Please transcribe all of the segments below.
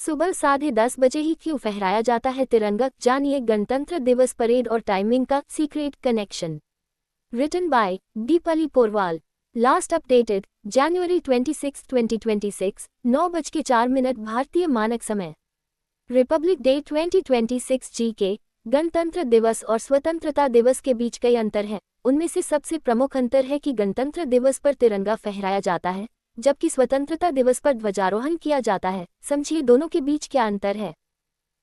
सुबह 10:30 बजे ही क्यों फहराया जाता है तिरंगा, जानिए गणतंत्र दिवस परेड और टाइमिंग का secret connection. Written by Deepali Porwal. Last updated January 26, 2026, 9:04 भारतीय मानक समय। Republic day 2026 GK। गणतंत्र दिवस और स्वतंत्रता दिवस के बीच कई अंतर हैं। उनमें से सबसे प्रमुख अंतर है कि गणतंत्र दिवस पर तिरंगा फहराया जाता है, जबकि स्वतंत्रता दिवस पर ध्वजारोहण किया जाता है। समझिए दोनों के बीच क्या अंतर है।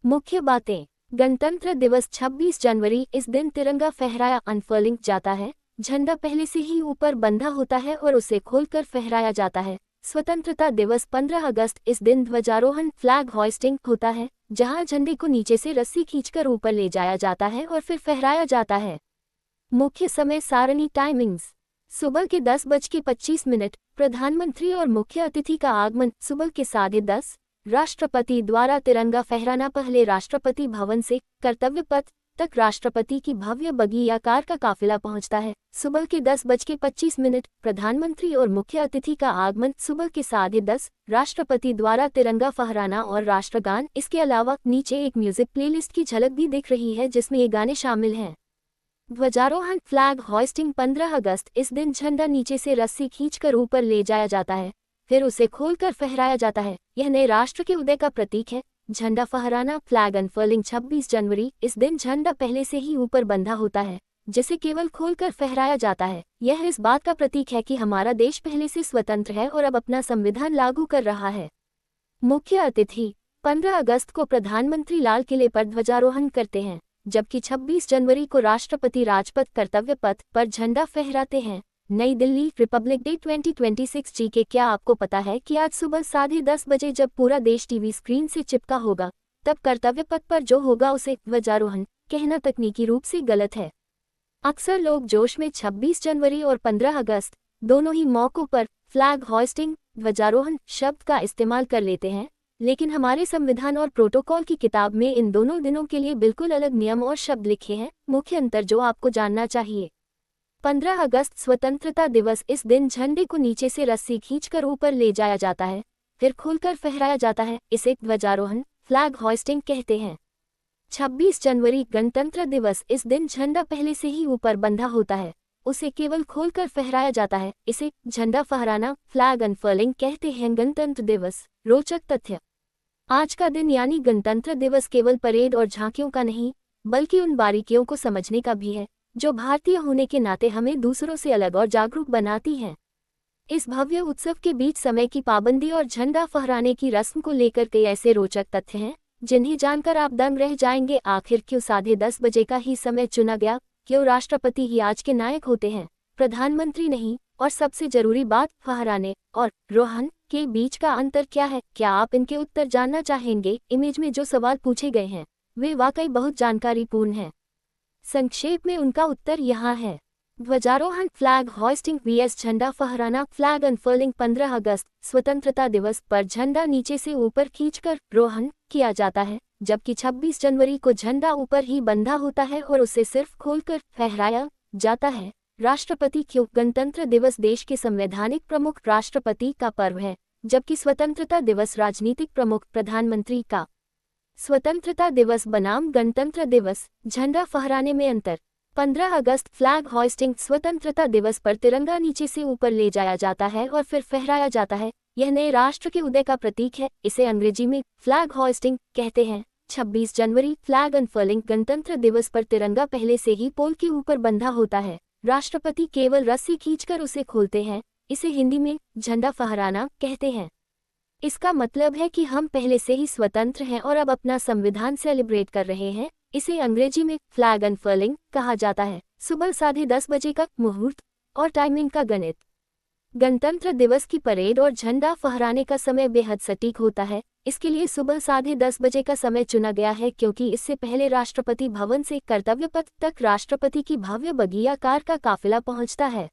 मुख्य बातें। गणतंत्र दिवस 26 जनवरी, इस दिन तिरंगा फहराया अनफर्लिंग जाता है। झंडा पहले से ही ऊपर बंधा होता है और उसे खोलकर फहराया जाता है। स्वतंत्रता दिवस 15 अगस्त, इस दिन ध्वजारोहण फ्लैग होइस्टिंग होता है, जहां झंडे को नीचे से रस्सी खींचकर ऊपर ले जाया जाता है और फिर फहराया जाता है। मुख्य समय सारणी टाइमिंग्स। सुबह के 10:25, प्रधानमंत्री और मुख्य अतिथि का आगमन। सुबह के 10:30, राष्ट्रपति द्वारा तिरंगा फहराना। पहले राष्ट्रपति भवन से कर्तव्य पथ तक राष्ट्रपति की भव्य बगी या कार का काफिला पहुंचता है। सुबह के 10:25, प्रधानमंत्री और मुख्य अतिथि का आगमन। सुबह के 10:30, राष्ट्रपति द्वारा तिरंगा फहराना और राष्ट्रगान। इसके अलावा नीचे एक म्यूजिक प्लेलिस्ट की झलक भी दिख रही है, जिसमें ये गाने शामिल हैं। ध्वजारोहण फ्लैग होइस्टिंग 15 अगस्त, इस दिन झंडा नीचे से रस्सी खींचकर ऊपर ले जाया जाता है, फिर उसे खोलकर फहराया जाता है। यह नए राष्ट्र के उदय का प्रतीक है। झंडा फहराना फ्लैग अनफर्लिंग 26 जनवरी, इस दिन झंडा पहले से ही ऊपर बंधा होता है, जिसे केवल खोलकर फहराया जाता है। यह इस बात का प्रतीक है कि हमारा देश पहले से स्वतंत्र है और अब अपना संविधान लागू कर रहा है। मुख्य अतिथि। 15 अगस्त को प्रधानमंत्री लाल किले पर ध्वजारोहण करते हैं, जबकि 26 जनवरी को राष्ट्रपति राजपथ कर्तव्य पथ पर झंडा फहराते हैं। नई दिल्ली। Republic day 2026 GK। क्या आपको पता है कि आज सुबह 10:30 बजे जब पूरा देश टीवी स्क्रीन से चिपका होगा, तब कर्तव्य पथ पर जो होगा उसे ध्वजारोहण कहना तकनीकी रूप से गलत है। अक्सर लोग जोश में 26 जनवरी और 15 अगस्त दोनों ही मौकों पर फ्लैग होइस्टिंग ध्वजारोहण शब्द का इस्तेमाल कर लेते हैं, लेकिन हमारे संविधान और प्रोटोकॉल की किताब में इन दोनों दिनों के लिए बिल्कुल अलग नियम और शब्द लिखे हैं। मुख्य अंतर जो आपको जानना चाहिए। 15 अगस्त स्वतंत्रता दिवस, इस दिन झंडे को नीचे से रस्सी खींचकर ऊपर ले जाया जाता है, फिर खोलकर फहराया जाता है। इसे ध्वजारोहण फ्लैग होइस्टिंग कहते हैं। 26 जनवरी गणतंत्र दिवस, इस दिन झंडा पहले से ही ऊपर बंधा होता है, उसे केवल खोलकर फहराया जाता है। इसे झंडा फहराना फ्लैग अनफर्लिंग कहते हैं। गणतंत्र दिवस। रोचक तथ्य। आज का दिन यानी गणतंत्र दिवस केवल परेड और झांकियों का नहीं, बल्कि उन बारीकियों को समझने का भी है जो भारतीय होने के नाते हमें दूसरों से अलग और जागरूक बनाती हैं। इस भव्य उत्सव के बीच समय की पाबंदी और झंडा फहराने की रस्म को लेकर कई ऐसे रोचक तथ्य हैं जिन्हें जानकर आप दंग रह जाएंगे। आखिर क्यों 10:30 बजे का ही समय चुना गया? क्यों राष्ट्रपति ही आज के नायक होते हैं, प्रधानमंत्री नहीं? और सबसे जरूरी बात, फहराने और रोहन के बीच का अंतर क्या है? क्या आप इनके उत्तर जानना चाहेंगे? इमेज में जो सवाल पूछे गए हैं वे वाकई बहुत जानकारीपूर्ण हैं। संक्षेप में उनका उत्तर यहाँ है। ध्वजारोहण फ्लैग होइस्टिंग vs झंडा फहराना फ्लैग अनफर्लिंग। 15 अगस्त स्वतंत्रता दिवस पर झंडा नीचे से ऊपर खींचकर रोहन किया जाता है, जबकि 26 जनवरी को झंडा ऊपर ही बंधा होता है और उसे सिर्फ खोलकर फहराया जाता है। राष्ट्रपति क्यों? गणतंत्र दिवस देश के संवैधानिक प्रमुख राष्ट्रपति का पर्व है, जबकि स्वतंत्रता दिवस राजनीतिक प्रमुख प्रधानमंत्री का। स्वतंत्रता दिवस बनाम गणतंत्र दिवस, झंडा फहराने में अंतर। 15 अगस्त फ्लैग होइस्टिंग, स्वतंत्रता दिवस पर तिरंगा नीचे से ऊपर ले जाया जाता है और फिर फहराया जाता है। यह नए राष्ट्र के उदय का प्रतीक है। इसे अंग्रेजी में फ्लैग होइस्टिंग कहते हैं। 26 जनवरी फ्लैग अनफर्लिंग, गणतंत्र दिवस पर तिरंगा पहले से ही पोल के ऊपर बंधा होता है, राष्ट्रपति केवल रस्सी खींचकर उसे खोलते हैं। इसे हिंदी में झंडा फहराना कहते हैं। इसका मतलब है कि हम पहले से ही स्वतंत्र हैं और अब अपना संविधान सेलिब्रेट कर रहे हैं। इसे अंग्रेजी में फ्लैग अनफर्लिंग कहा जाता है। सुबह 10:30 बजे का मुहूर्त और टाइमिंग का गणित। गणतंत्र दिवस की परेड और झंडा फहराने का समय बेहद सटीक होता है। इसके लिए सुबह 10:30 बजे का समय चुना गया है, क्योंकि इससे पहले राष्ट्रपति भवन से कर्तव्य पथ तक राष्ट्रपति की भव्य बगी या कार का काफिला पहुंचता है।